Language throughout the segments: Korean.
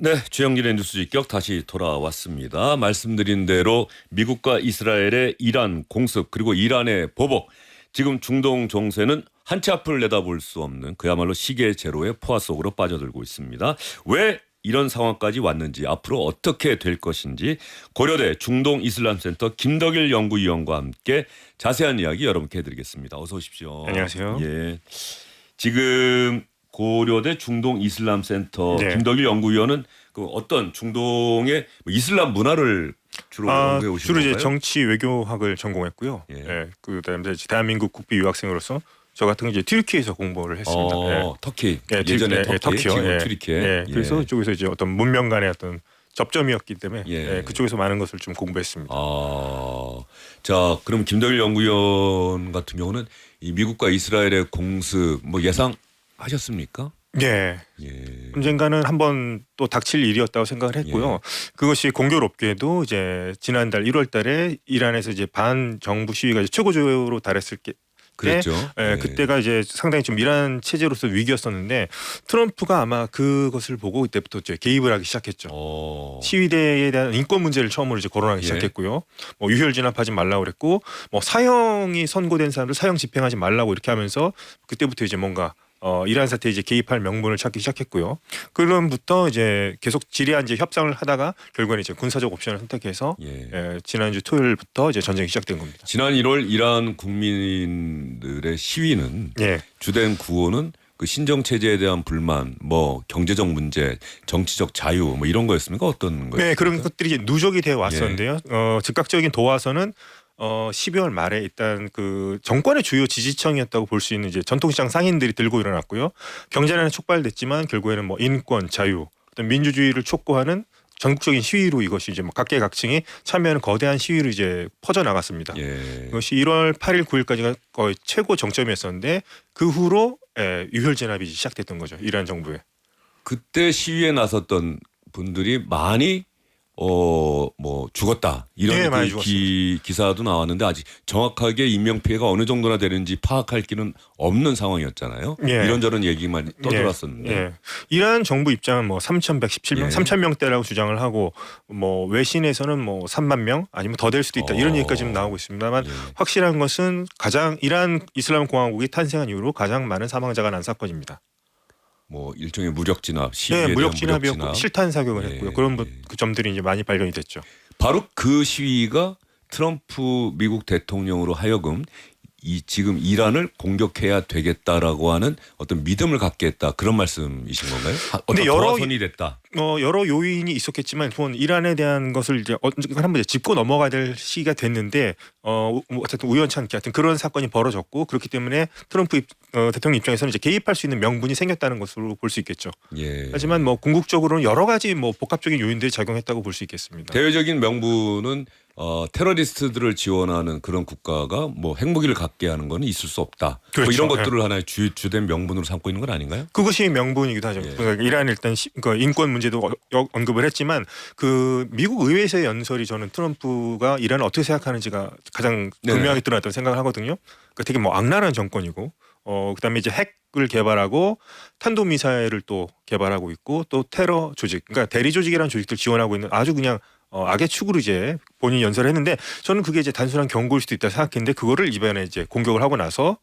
네, 주영진의 뉴스 직격 다시 돌아왔습니다. 말씀드린 대로 미국과 이스라엘의 이란 공습 그리고 이란의 보복, 지금 중동 정세는 한 치 앞을 내다볼 수 없는 그야말로 시계 제로의 포화 속으로 빠져들고 있습니다. 왜 이런 상황까지 왔는지, 앞으로 어떻게 될 것인지 고려대 중동 이슬람센터 김덕일 연구위원과 함께 자세한 이야기 여러분께 해드리겠습니다. 어서 오십시오. 안녕하세요. 예, 지금 고려대 중동 이슬람센터 네. 김덕일 연구위원은 그 어떤 중동의 이슬람 문화를 주로 연구해 오신 주로 건가요? 이제 정치 외교학을 전공했고요. 예. 예. 그다음에 이제 대한민국 국비 유학생으로서 저 같은 경우 이제 튀르키예에서 공부를 했습니다. 터키. 예, 예전에 예, 터키, 터키요. 지금 예. 튀르키. 예. 그래서 이쪽에서 이제 어떤 문명 간의 어떤 접점이었기 때문에 예. 예, 그쪽에서 많은 것을 좀 공부했습니다. 자, 그럼 김덕일 연구위원 같은 경우는 이 미국과 이스라엘의 공습 뭐 예상하셨습니까? 예. 예. 언젠가는 한번 또 닥칠 일이었다고 생각을 했고요. 예. 그것이 공교롭게도 이제 지난달 1월달에 이란에서 이제 반정부 시위가 이제 최고조로 달했을 때, 그랬죠. 예, 그때가 이제 상당히 좀 이란 체제로서 위기였었는데 트럼프가 아마 그것을 보고 그때부터 이제 개입을 하기 시작했죠. 시위대에 대한 인권 문제를 처음으로 이제 거론하기 예. 시작했고요. 뭐 유혈 진압하지 말라고 그랬고, 뭐 사형이 선고된 사람들 사형 집행하지 말라고 이렇게 하면서 그때부터 이제 뭔가 이란 사태에 이제 개입할 명분을 찾기 시작했고요. 그럼부터 이제 계속 지리한 이제 협상을 하다가 결국에는 이제 군사적 옵션을 선택해서 예. 지난주 토요일부터 이제 전쟁이 시작된 겁니다. 지난 1월 이란 국민들의 시위는 예. 주된 구호는 그 신정 체제에 대한 불만, 뭐 경제적 문제, 정치적 자유, 뭐 이런 거였습니까? 어떤 거였습니까? 네, 그런 것들이 이제 누적이 되어 왔었는데요. 즉각적인 도화선은 12월 말에 일단 그 정권의 주요 지지층이었다고 볼 수 있는 이제 전통시장 상인들이 들고 일어났고요. 경제난에 촉발됐지만 결국에는 뭐 인권, 자유, 어떤 민주주의를 촉구하는 전국적인 시위로 이것이 이제 뭐 각계각층이 참여하는 거대한 시위로 이제 퍼져 나갔습니다. 예. 이것이 1월 8일, 9일까지가 거의 최고 정점이었었는데 그 후로 유혈 진압이 시작됐던 거죠. 이란 정부에. 그때 시위에 나섰던 분들이 많이 뭐 죽었다 이런 네, 많이 기사도 나왔는데 아직 정확하게 인명 피해가 어느 정도나 되는지 파악할 길은 없는 상황이었잖아요. 예. 이런저런 얘기만 떠돌았었는데. 예. 이란 정부 입장은 뭐 3,117명, 예. 3,000명대라고 주장을 하고 뭐 외신에서는 뭐 3만 명 아니면 더 될 수도 있다 이런 얘기까지 지금 나오고 있습니다만 예. 확실한 것은 가장 이란 이슬람 공화국이 탄생한 이후로 가장 많은 사망자가 난 사건입니다. 뭐 일종의 무력 진압, 시위에 네, 대한 무력 무력 진압이었고 진압. 실탄 사격을 예. 했고요. 그런 그 점들이 이제 많이 발견이 됐죠. 바로 그 시위가 트럼프 미국 대통령으로 하여금 지금 이란을 공격해야 되겠다라고 하는 어떤 믿음을 갖게 했다, 그런 말씀이신 건가요? 어떤 도화선이 됐다. 여러 요인이 있었겠지만 우선 이란에 대한 것을 이제 언젠가 한번 이제 짚고 넘어가야 될 시기가 됐는데 어쨌든 우연찮게 하여튼 그런 사건이 벌어졌고, 그렇기 때문에 트럼프 대통령 입장에서는 이제 개입할 수 있는 명분이 생겼다는 것으로 볼 수 있겠죠. 예. 하지만 뭐 궁극적으로는 여러 가지 뭐 복합적인 요인들이 작용했다고 볼 수 있겠습니다. 대외적인 명분은 테러리스트들을 지원하는 그런 국가가 뭐 핵무기를 갖게 하는 건 있을 수 없다. 그렇죠. 뭐 이런 것들을 하나의 주된 명분으로 삼고 있는 건 아닌가요? 그것이 명분이기도 하죠. 예. 그러니까 이란 일단 그 인권 문제도 언급을 했지만 그 미국 의회에서의 연설이 저는 트럼프가 이란을 어떻게 생각하는지가 가장 분명하게 드러났다고 생각을 하거든요. 그러니까 되게 뭐 악랄한 정권이고 그다음에 이제 핵을 개발하고 탄도 미사일을 또 개발하고 있고 또 테러 조직, 그러니까 대리 조직이라는 조직들 지원하고 있는 아주 그냥 악의 축으로 이제 본인이 연설을 했는데, 저는 그게 이제 단순한 경고일 수도 있다 생각했는데 그거를 이번에 이제 공격을 하고 나서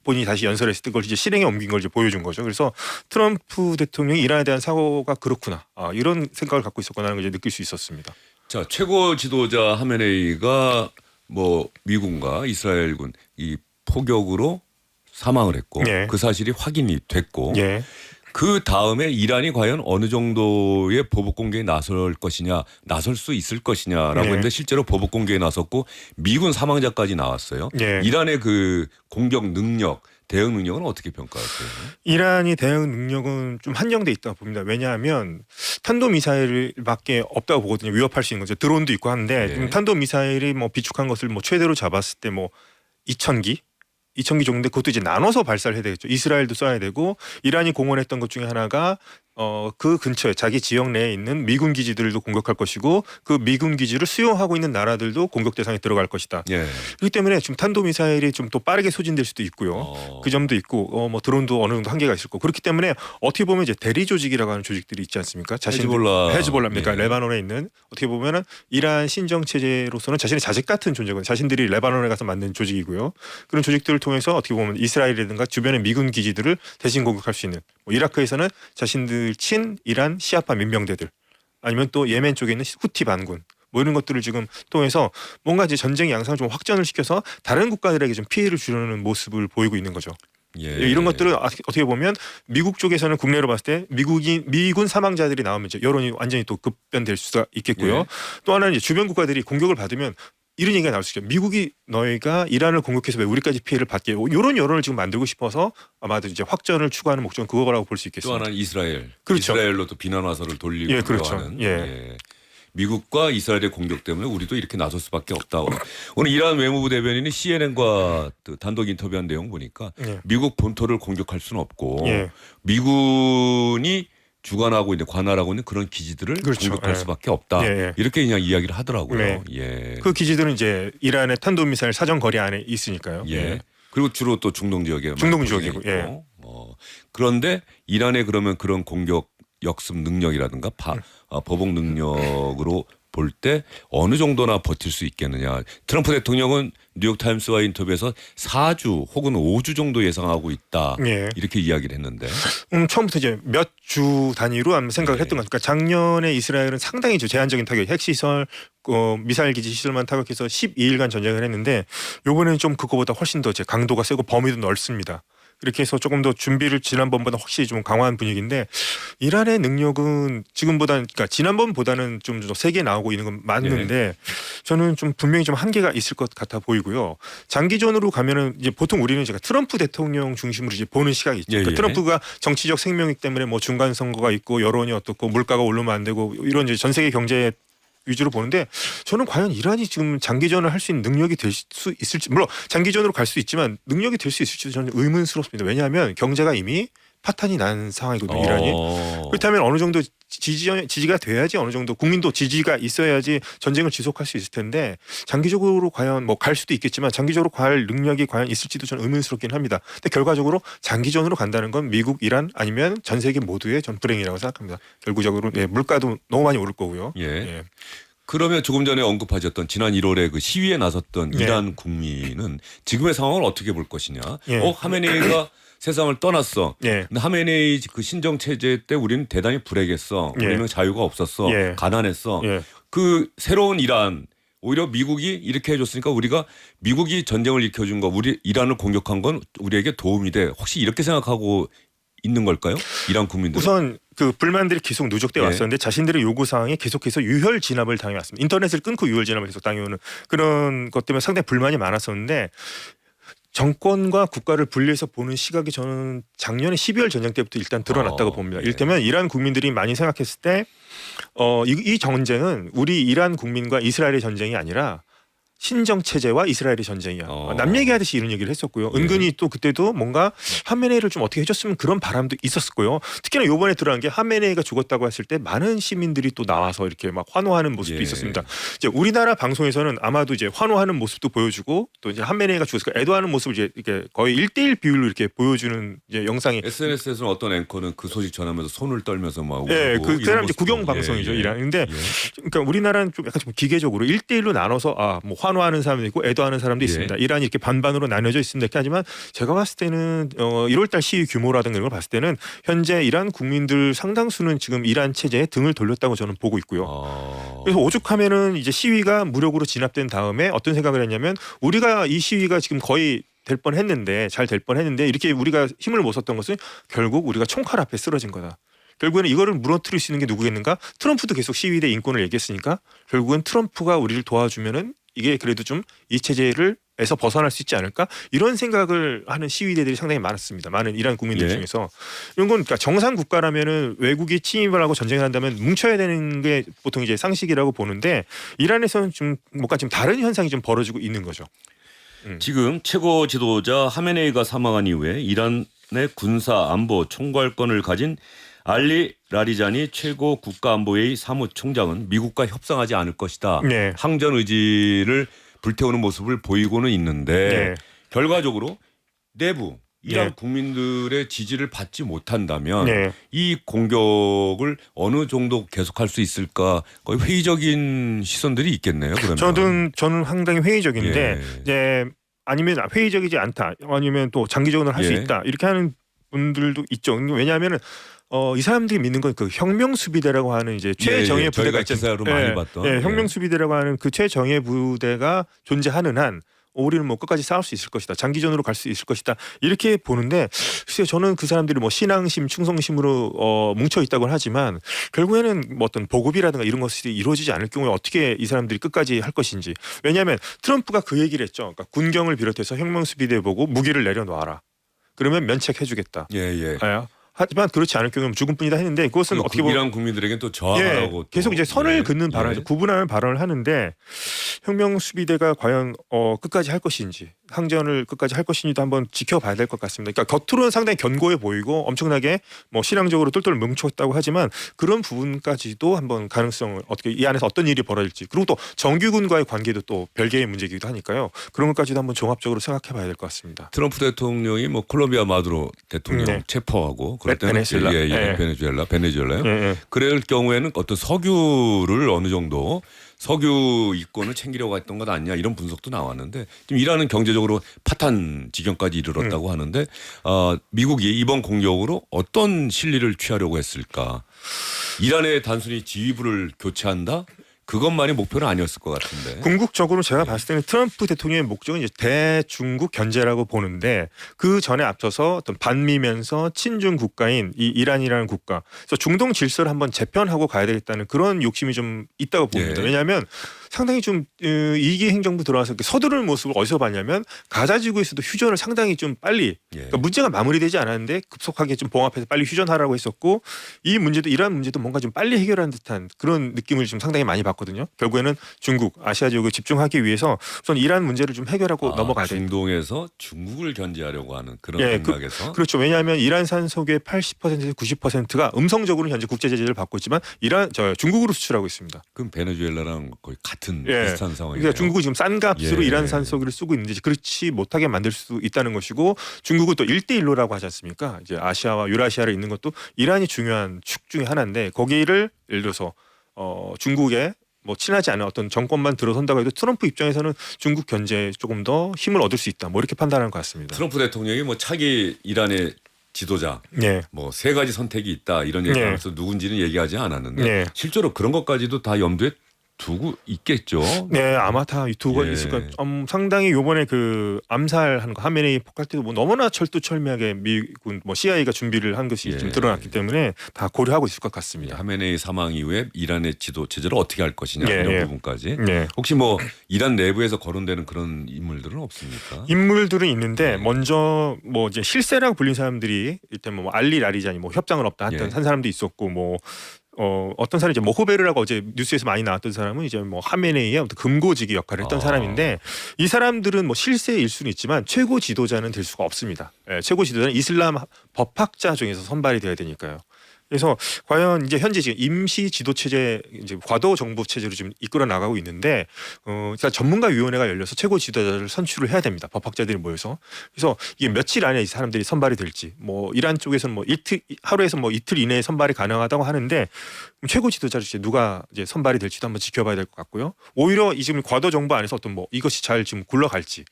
본인이 다시 연설했을 때 그걸 이제 실행에 옮긴 걸 이제 보여준 거죠. 그래서 트럼프 대통령이 이란에 대한 사고가 그렇구나, 이런 생각을 갖고 있었구나라는 걸 이제 느낄 수 있었습니다. 자, 최고 지도자 하메네이가 뭐 미군과 이스라엘군 이 포격으로 사망을 했고 예. 그 사실이 확인이 됐고 예. 그 다음에 이란이 과연 어느 정도의 보복 공개에 나설 것이냐, 나설 수 있을 것이냐라고 예. 했는데 실제로 보복 공개에 나섰고 미군 사망자까지 나왔어요. 예. 이란의 그 공격 능력, 대응 능력은 어떻게 평가하세요? 이란이 대응 능력은 좀 한정돼 있다고 봅니다. 왜냐하면 탄도 미사일밖에 없다고 보거든요. 위협할 수 있는 거죠. 드론도 있고 하는데 예. 탄도 미사일이 뭐 비축한 것을 뭐 최대로 잡았을 때 뭐 2,000기 정도인데 그것도 이제 나눠서 발사를 해야 되겠죠. 이스라엘도 쏴야 되고 이란이 공언했던 것 중에 하나가 그 근처에 자기 지역 내에 있는 미군 기지들도 공격할 것이고 그 미군 기지를 수용하고 있는 나라들도 공격 대상에 들어갈 것이다. 예. 그렇기 때문에 지금 탄도미사일이 좀 또 빠르게 소진될 수도 있고요. 그 점도 있고 뭐 드론도 어느 정도 한계가 있을 거고 그렇기 때문에 어떻게 보면 이제 대리 조직이라고 하는 조직들이 있지 않습니까? 헤즈볼라입니까? 예. 레바논에 있는 어떻게 보면은 이란 신정 체제로서는 자신의 자식 같은 존재거든요. 자신들이 레바논에 가서 만든 조직이고요. 그런 조직들을 통해서 어떻게 보면 이스라엘이라든가 주변의 미군 기지들을 대신 공격할 수 있는 뭐 이라크에서는 자신들 친 이란 시아파 민병대들 아니면 또 예멘 쪽에 있는 후티 반군 뭐 이런 것들을 지금 통해서 뭔가 이제 전쟁 양상을 좀 확전을 시켜서 다른 국가들에게 좀 피해를 주려는 모습을 보이고 있는 거죠. 예. 이런 것들은 어떻게 보면 미국 쪽에서는 국내로 봤을 때 미군 사망자들이 나오면 이제 여론이 완전히 또 급변될 수가 있겠고요. 예. 또 하나는 이제 주변 국가들이 공격을 받으면 이런 얘기가 나올 수 있죠. 미국이 너희가 이란을 공격해서 왜 우리까지 피해를 받게 이런 여론을 지금 만들고 싶어서 아마도 이제 확전을 추구하는 목적은 그거라고 볼 수 또 있겠습니다. 하나는 이스라엘. 그렇죠. 이스라엘로 또 비난 화살을 돌리고 예, 그렇죠. 하는. 예. 미국과 이스라엘의 공격 때문에 우리도 이렇게 나설 수밖에 없다. 오늘 이란 외무부 대변인이 CNN과 단독 인터뷰한 내용 보니까 예. 미국 본토를 공격할 수는 없고 예. 미군이 주관하고 있는 관할하고 있는 그런 기지들을 그렇죠. 공격할 예. 수밖에 없다. 예, 예. 이렇게 그냥 이야기를 하더라고요. 네. 예. 그 기지들은 이제 이란의 탄도미사일 사정 거리 안에 있으니까요. 예. 그리고 주로 또 중동 지역에 중동 많이 지역이고, 있고. 예. 그런데 이란의 그러면 그런 공격 역습 능력이라든가 보복 능력으로 볼 때 어느 정도나 버틸 수 있겠느냐. 트럼프 대통령은 뉴욕타임스와 인터뷰에서 4주 혹은 5주 정도 예상하고 있다. 예. 이렇게 이야기를 했는데. 처음부터 이제 몇 주 단위로 한번 생각을 예. 했던 것 같아요. 그러니까 작년에 이스라엘은 상당히 제한적인 타격, 핵시설, 미사일 기지 시설만 타격해서 12일간 전쟁을 했는데 요번에는 좀 그거보다 훨씬 더 강도가 세고 범위도 넓습니다. 이렇게 해서 조금 더 준비를 지난번보다 확실히 좀 강화한 분위기인데 이란의 능력은 그러니까 지난번보다는 좀 더 세게 나오고 있는 건 맞는데 저는 좀 분명히 좀 한계가 있을 것 같아 보이고요. 장기전으로 가면은 이제 보통 우리는 제가 트럼프 대통령 중심으로 이제 보는 시각이 있죠. 그러니까 트럼프가 정치적 생명이기 때문에 뭐 중간 선거가 있고 여론이 어떻고 물가가 오르면 안 되고 이런 이제 전 세계 경제 위주로 보는데 저는 과연 이란이 지금 장기전을 할 수 있는 능력이 될 수 있을지 물론 장기전으로 갈 수 있지만 능력이 될 수 있을지도 저는 의문스럽습니다. 왜냐하면 경제가 이미 파탄이 난 상황이거든요. 이란이. 그렇다면 어느 정도 지지가 돼야지 어느 정도 국민도 지지가 있어야지 전쟁을 지속할 수 있을 텐데 장기적으로 과연 뭐 갈 수도 있겠지만 장기적으로 갈 능력이 과연 있을지도 저는 의문스럽긴 합니다. 근데 결과적으로 장기전으로 간다는 건 미국, 이란 아니면 전 세계 모두의 전 불행이라고 생각합니다. 결국적으로 물가도 너무 많이 오를 거고요. 예. 그러면 조금 전에 언급하셨던 지난 1월에 그 시위에 나섰던 이란 국민은 지금의 상황을 어떻게 볼 것이냐. 하메네이가 세상을 떠났어. 근데 하메네이 그 신정 체제 때 우리는 대단히 불행했어. 우리는 자유가 없었어. 가난했어. 그 새로운 이란 오히려 미국이 이렇게 해줬으니까 우리가 미국이 전쟁을 일으켜준 거 우리 이란을 공격한 건 우리에게 도움이 돼. 혹시 이렇게 생각하고 있는 걸까요? 이란 국민들. 우선 그 불만들이 계속 누적돼 왔었는데 자신들의 요구 사항에 계속해서 유혈 진압을 당해왔습니다. 인터넷을 끊고 유혈 진압을 계속 당해오는 그런 것 때문에 상당히 불만이 많았었는데 정권과 국가를 분리해서 보는 시각이 저는 작년에 12월 전쟁 때부터 일단 드러났다고 봅니다. 이를테면 이란 국민들이 많이 생각했을 때 이 전쟁은 우리 이란 국민과 이스라엘의 전쟁이 아니라 신정 체제와 이스라엘의 전쟁이야. 남 얘기하듯이 이런 얘기를 했었고요. 은근히 또 그때도 뭔가 하메네이를 좀 어떻게 해줬으면 그런 바람도 있었고요. 특히나 이번에 드러난 게 하메네이가 죽었다고 했을 때 많은 시민들이 또 나와서 이렇게 막 환호하는 모습도 있었습니다. 이제 우리나라 방송에서는 아마도 이제 환호하는 모습도 보여주고 또 이제 하메네이가 죽었으니까 애도하는 모습을 이제 이렇게 거의 1대1 비율로 이렇게 보여주는 이제 영상이. SNS에서는 어떤 앵커는 그 소식 전하면서 손을 떨면서 막 울고. 그 사람 이제 구경 방송이죠. 이란인데 그러니까 우리나라는 좀 약간 좀 기계적으로 1대1로 나눠서 뭐 환호하는 사람도 있고 애도하는 사람도 있습니다. 이란이 이렇게 반반으로 나뉘어져 있습니다. 하지만 제가 봤을 때는 1월달 시위 규모라든가 이런 걸 봤을 때는 현재 이란 국민들 상당수는 지금 이란 체제에 등을 돌렸다고 저는 보고 있고요. 그래서 오죽하면은 이제 시위가 무력으로 진압된 다음에 어떤 생각을 했냐면 우리가 이 시위가 지금 거의 잘 될 뻔했는데 이렇게 우리가 힘을 못 썼던 것은 결국 우리가 총칼 앞에 쓰러진 거다. 결국에는 이거를 무너뜨릴 수 있는 게 누구겠는가? 트럼프도 계속 시위대 인권을 얘기했으니까 결국은 트럼프가 우리를 도와주면은 이게 그래도 좀 이 체제에서 벗어날 수 있지 않을까? 이런 생각을 하는 시위대들이 상당히 많았습니다. 많은 이란 국민들 중에서. 이런 건 그러니까 정상 국가라면은 외국이 침입을 하고 전쟁을 한다면 뭉쳐야 되는 게 보통 이제 상식이라고 보는데 이란에서는 좀 뭔가 좀 다른 현상이 좀 벌어지고 있는 거죠. 지금 최고 지도자 하메네이가 사망한 이후에 이란의 군사 안보 총괄권을 가진 알리 라리자니 최고 국가안보회의 사무총장은 미국과 협상하지 않을 것이다. 네. 항전 의지를 불태우는 모습을 보이고는 있는데 네. 결과적으로 내부 이란 네. 국민들의 지지를 받지 못한다면 네. 이 공격을 어느 정도 계속할 수 있을까 거의 회의적인 시선들이 있겠네요. 그러면 저는 상당히 회의적인데 예. 이제 아니면 회의적이지 않다. 아니면 또 장기적으로 할 수 예. 있다. 이렇게 하는 분들도 있죠. 왜냐하면은 이 사람들이 믿는 건 그 혁명수비대라고 하는 이제 최정예 부대가 저희가 있잖아요. 기사로 많이 봤던 예, 혁명수비대라고 하는 그 최정예 부대가 존재하는 한 우리는 뭐 끝까지 싸울 수 있을 것이다. 장기전으로 갈 수 있을 것이다. 이렇게 보는데 글쎄요, 저는 그 사람들이 뭐 신앙심, 충성심으로 뭉쳐 있다고 하지만 결국에는 뭐 어떤 보급이라든가 이런 것이 이루어지지 않을 경우에 어떻게 이 사람들이 끝까지 할 것인지. 왜냐하면 트럼프가 그 얘기를 했죠. 그러니까 군경을 비롯해서 혁명수비대 보고 무기를 내려놓아라. 그러면 면책해주겠다. 예. 하지만 그렇지 않을 경우는 죽음뿐이다 했는데 그것은 어떻게 보면 이란 국민들에게는 또 저항하라고 또 계속 이제 선을 긋는 발언, 예. 구분하는 발언을 하는데 혁명수비대가 과연 끝까지 할 것인지 항전을 끝까지 할 것인지도 한번 지켜봐야 될 것 같습니다. 그러니까 겉으로는 상당히 견고해 보이고 엄청나게 뭐 신앙적으로 똘똘 뭉쳤다고 하지만 그런 부분까지도 한번 가능성을 어떻게 이 안에서 어떤 일이 벌어질지 그리고 또 정규군과의 관계도 또 별개의 문제이기도 하니까요. 그런 것까지도 한번 종합적으로 생각해봐야 될 것 같습니다. 트럼프 대통령이 뭐 콜롬비아 마두로 대통령 네. 체포하고 그럴 때는 베네수엘라. 베네수엘라요. 예. 그럴 경우에는 어떤 석유를 어느 정도 석유 이권을 챙기려고 했던 것 아니냐 이런 분석도 나왔는데 지금 이란은 경제적으로 파탄 지경까지 이르렀다고 하는데 미국이 이번 공격으로 어떤 실리를 취하려고 했을까? 이란의 단순히 지휘부를 교체한다? 그것만이 목표는 아니었을 것 같은데. 궁극적으로 제가 봤을 때는 트럼프 대통령의 목적은 이제 대중국 견제라고 보는데 그 전에 앞서서 어떤 반미면서 친중 국가인 이 이란이라는 국가, 그래서 중동 질서를 한번 재편하고 가야 되겠다는 그런 욕심이 좀 있다고 봅니다. 예. 왜냐하면 상당히 좀 이기 행정부 들어와서 이렇게 서두르는 모습을 어디서 봤냐면 가자 지구에서도 휴전을 상당히 좀 빨리 그러니까 문제가 마무리되지 않았는데 급속하게 좀 봉합해서 빨리 휴전하라고 했었고 이 문제도 이란 문제도 뭔가 좀 빨리 해결하는 듯한 그런 느낌을 좀 상당히 많이 받거든요. 결국에는 중국, 아시아 지역을 집중하기 위해서 우선 이란 문제를 좀 해결하고 넘어가야 돼요. 중동에서 중국을 견제하려고 하는 그런 예, 생각에서. 그렇죠. 왜냐하면 이란 산소의 80%에서 90%가 음성적으로 현재 국제 제재를 받고 있지만 중국으로 수출하고 있습니다. 그럼 베네수엘라랑 거의 같은 예. 비슷한 상황이에요. 그러니까 중국은 지금 싼 값으로 예. 이란 산소기를 쓰고 있는데 그렇지 못하게 만들 수 있다는 것이고 중국은 또 1대1로라고 하지 않습니까? 이제 아시아와 유라시아를 있는 것도 이란이 중요한 축 중에 하나인데 거기를 예를 들어서 중국에 뭐 친하지 않은 어떤 정권만 들어선다고 해도 트럼프 입장에서는 중국 견제에 조금 더 힘을 얻을 수 있다. 뭐 이렇게 판단하는 것 같습니다. 트럼프 대통령이 뭐 차기 이란의 지도자 네. 뭐 세 가지 선택이 있다 이런 얘기하면서 누군지는 얘기하지 않았는데 네. 실제로 그런 것까지도 다 염두에 두고 있겠죠. 네, 아마 다 두고 예. 있을 거예요. 상당히 요번에 그 암살한 거 하메네이 폭발 때도 뭐 너무나 철두철미하게 미군 뭐 CIA가 준비를 한 것이 예. 좀 드러났기 때문에 다 고려하고 있을 것 같습니다. 하메네이 사망 이후에 이란의 지도 체제를 어떻게 할 것이냐 예, 이런 예. 부분까지. 네. 혹시 뭐 이란 내부에서 거론되는 그런 인물들은 없습니까? 인물들은 있는데 네. 먼저 뭐 이제 실세라고 불린 사람들이 일단 뭐 알리 라리자니 뭐 협상을 없다 했던 예. 한 사람도 있었고 뭐 어떤 사람이 이제 뭐 호베르라고 어제 뉴스에서 많이 나왔던 사람은 이제 뭐 하메네이의 어떤 금고지기 역할을 했던 사람인데 이 사람들은 뭐 실세일 수는 있지만 최고 지도자는 될 수가 없습니다. 예, 최고 지도자는 이슬람 법학자 중에서 선발이 돼야 되니까요. 그래서 과연 이제 현재 지금 임시 지도 체제 이제 과도 정부 체제로 지금 이끌어 나가고 있는데 그러니까 전문가 위원회가 열려서 최고 지도자를 선출을 해야 됩니다. 법학자들이 모여서. 그래서 이게 며칠 안에 이 사람들이 선발이 될지 뭐 이란 쪽에서는 뭐 하루에서 뭐 이틀 이내에 선발이 가능하다고 하는데 최고 지도자를 이제 누가 이제 선발이 될지도 한번 지켜봐야 될 것 같고요. 오히려 이 지금 과도 정부 안에서 어떤 뭐 이것이 잘 지금 굴러갈지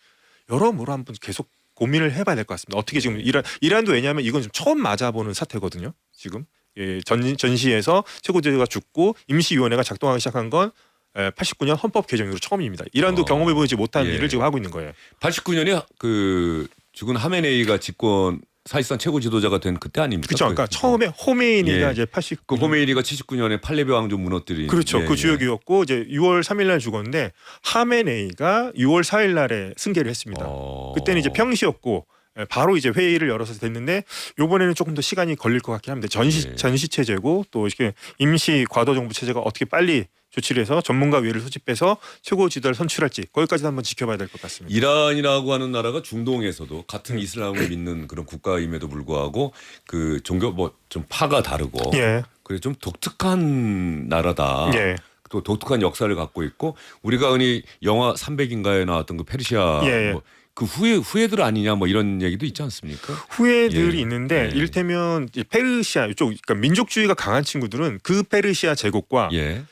여러모로 한번 계속 고민을 해봐야 될 것 같습니다. 어떻게 지금 이란도 왜냐하면 이건 좀 처음 맞아보는 사태거든요. 지금. 예, 전시에서 최고 지도자가 죽고 임시위원회가 작동하기 시작한 건 89년 헌법 개정으로 처음입니다. 이란도 경험해보지 못한 예. 일을 지금 하고 있는 거예요. 89년에 그 죽은 하메네이가 집권 사실상 최고 지도자가 된 그때 아닙니까? 그렇죠. 그러니까 처음에 호메이니가 예. 이제 89년 그 호메이니가 79년에 팔레베 왕조 무너뜨린 그렇죠. 예, 그 주역이었고 이제 6월 3일 날 죽었는데 하메네이가 6월 4일 날에 승계를 했습니다. 그때는 이제 평시였고 바로 이제 회의를 열어서 됐는데 이번에는 조금 더 시간이 걸릴 것 같긴 합니다. 전시 체제고 또 이렇게 임시 과도 정부 체제가 어떻게 빨리 조치를 해서 전문가위를 소집해서 최고 지도를 선출할지 거기까지도 한번 지켜봐야 될 것 같습니다. 이란이라고 하는 나라가 중동에서도 같은 이슬람을 믿는 그런 국가임에도 불구하고 그 종교 뭐 좀 파가 다르고 예. 그래 좀 독특한 나라다. 예. 또 독특한 역사를 갖고 있고 우리가 흔히 영화 300인가에 나왔던 그 페르시아 예. 뭐 그 후예들 아니냐 뭐 이런 얘기도 있지 않습니까? 후예들이 예. 있는데 예. 이를테면 페르시아 이쪽 그러니까 민족주의가 강한 친구들은 그 페르시아 제국과 예.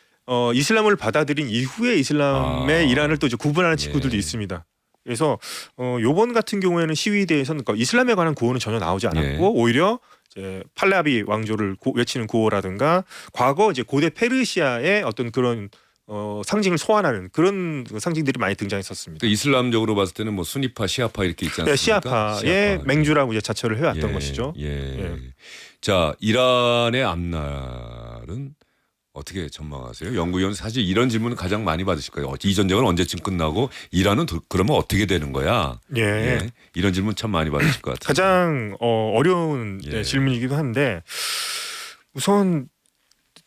이슬람을 받아들인 이후의 이슬람의 이란을 또 이제 구분하는 친구들도 예. 있습니다. 그래서 요번 같은 경우에는 시위대에서는 그러니까 이슬람에 관한 구호는 전혀 나오지 않았고 예. 오히려 이제 팔라비 왕조를 외치는 구호라든가 과거 이제 고대 페르시아의 어떤 그런 상징을 소환하는 그런 상징들이 많이 등장했었습니다. 그 이슬람적으로 봤을 때는 뭐 수니파, 시아파 이렇게 있지 않습니까? 네, 시아파의 맹주라고 이제 자처를 해왔던 예. 것이죠. 예. 예. 자, 이란의 앞날은 어떻게 전망하세요? 연구위원 사실 이런 질문을 가장 많이 받으실 거예요. 이 전쟁은 언제쯤 끝나고 이란은 그러면 어떻게 되는 거야? 예. 이런 질문 참 많이 받으실 것 같아요. 가장 어려운 예. 질문이기도 한데 우선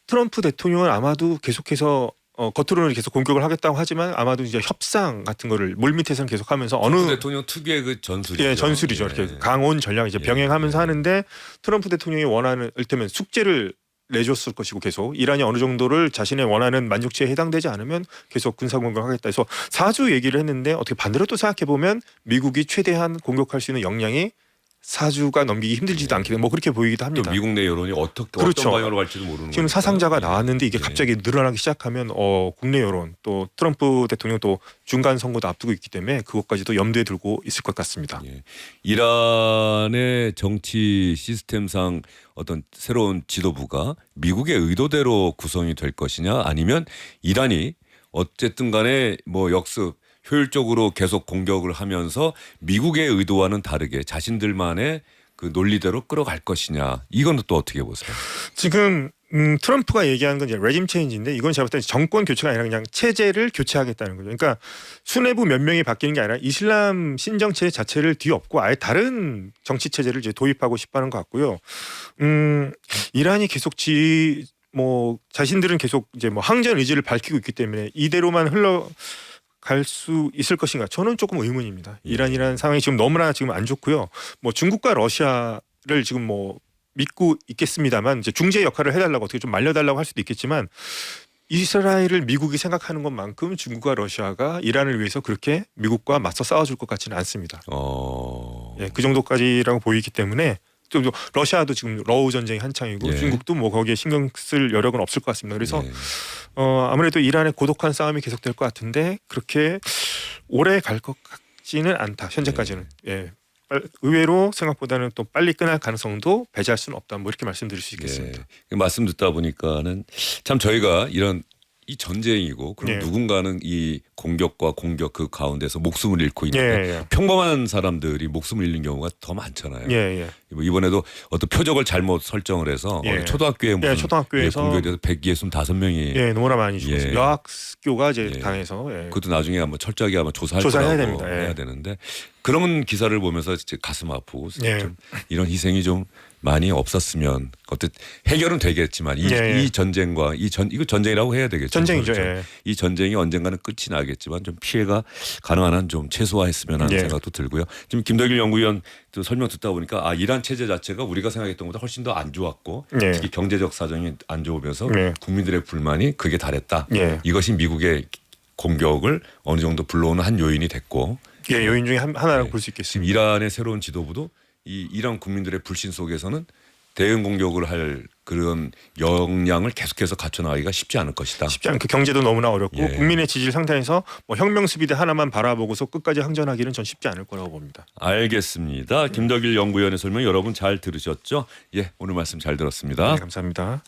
트럼프 대통령은 아마도 계속해서 겉으로는 계속 공격을 하겠다고 하지만 아마도 이제 협상 같은 거를 물밑에서는 계속하면서 트럼프 대통령 특유의 그 전술이죠. 예, 전술이죠. 예. 이렇게 강온 전략 이제 예. 병행하면서 하는데 트럼프 대통령이 원하는 일테면 숙제를 내줬을 것이고 계속 이란이 어느 정도를 자신의 원하는 만족치에 해당되지 않으면 계속 군사 공격을 하겠다 해서 4주 얘기를 했는데 어떻게 반대로 또 생각해 보면 미국이 최대한 공격할 수 있는 역량이 4주가 넘기기 힘들지도 않게 뭐 그렇게 보이기도 또 합니다. 미국 내 여론이 어떤 그렇죠. 방향으로 갈지도 모르는 지금 거니까. 사상자가 예. 나왔는데 이게 예. 갑자기 늘어나기 시작하면 국내 여론 또 트럼프 대통령 또 중간 선거도 앞두고 있기 때문에 그것까지도 염두에 두고 있을 것 같습니다. 예. 이란의 정치 시스템상 어떤 새로운 지도부가 미국의 의도대로 구성이 될 것이냐 아니면 이란이 어쨌든 간에 뭐 역습 효율적으로 계속 공격을 하면서 미국의 의도와는 다르게 자신들만의 그 논리대로 끌어갈 것이냐 이건 또 어떻게 보세요? 지금 트럼프가 얘기하는 건 이제 레짐 체인지인데 이건 제가 볼 때는 정권 교체가 아니라 그냥 체제를 교체하겠다는 거죠. 그러니까 수뇌부 몇 명이 바뀌는 게 아니라 이슬람 신정체 자체를 뒤엎고 아예 다른 정치 체제를 이제 도입하고 싶어하는 것 같고요. 이란이 계속 자신들은 계속 이제 뭐 항전 의지를 밝히고 있기 때문에 이대로만 갈 수 있을 것인가? 저는 조금 의문입니다. 이란이라는 상황이 지금 너무나 지금 안 좋고요. 뭐 중국과 러시아를 지금 뭐 믿고 있겠습니다만 이제 중재 역할을 해달라고 어떻게 좀 말려달라고 할 수도 있겠지만 이스라엘을 미국이 생각하는 것만큼 중국과 러시아가 이란을 위해서 그렇게 미국과 맞서 싸워줄 것 같지는 않습니다. 예. 그 정도까지라고 보이기 때문에 또 러시아도 지금 러우 전쟁이 한창이고 예. 중국도 뭐 거기에 신경 쓸 여력은 없을 것 같습니다. 그래서 예. 아무래도 이란의 고독한 싸움이 계속될 것 같은데 그렇게 오래 갈 것 같지는 않다. 현재까지는. 예. 의외로 생각보다는 또 빨리 끝날 가능성도 배제할 수는 없다. 뭐 이렇게 말씀드릴 수 있겠습니다. 말씀 듣다 보니까는 참 저희가 이런 이 전쟁이고 그럼 예. 누군가는 이 공격과 공격 그 가운데서 목숨을 잃고 있는데 예. 평범한 사람들이 목숨을 잃는 경우가 더 많잖아요. 예. 이번에도 어떤 표적을 잘못 설정을 해서 예. 어느 초등학교에 무슨 초등학교에서 공격에 대해서 165명이 예, 너무나 많이 죽었어요. 예. 여학교가 이제 예. 당해서 그것도 나중에 한번 철저하게 한번 조사할 조사해야 거라고 됩니다. 예. 해야 되는데 그런 기사를 보면서 진짜 가슴 아프고 예. 좀 이런 희생이 좀 많이 없었으면 어때 해결은 되겠지만 이 전쟁과 이거 전쟁이라고 해야 되겠죠. 전쟁이죠. 그렇죠? 예. 이 전쟁이 언젠가는 끝이 나겠지만 좀 피해가 가능한 한 좀 최소화했으면 하는 예. 생각도 들고요. 지금 김덕일 연구위원 또 설명 듣다 보니까 이란 체제 자체가 우리가 생각했던 것보다 훨씬 더 안 좋았고 예. 특히 경제적 사정이 안 좋으면서 예. 국민들의 불만이 극에 달했다. 예. 이것이 미국의 공격을 어느 정도 불러오는 한 요인이 됐고 예, 요인 중에 하나라고 예. 볼 수 지금 있겠습니다. 이란의 새로운 지도부도 이 이란 국민들의 불신 속에서는 대응 공격을 할 그런 역량을 계속해서 갖춰나가기가 쉽지 않을 것이다. 쉽지 않고 경제도 너무나 어렵고 예. 국민의 지지를 상대해서 뭐 혁명 수비대 하나만 바라보고서 끝까지 항전하기는 전 쉽지 않을 거라고 봅니다. 알겠습니다. 김덕일 연구위원의 설명 여러분 잘 들으셨죠? 예, 오늘 말씀 잘 들었습니다. 네, 감사합니다.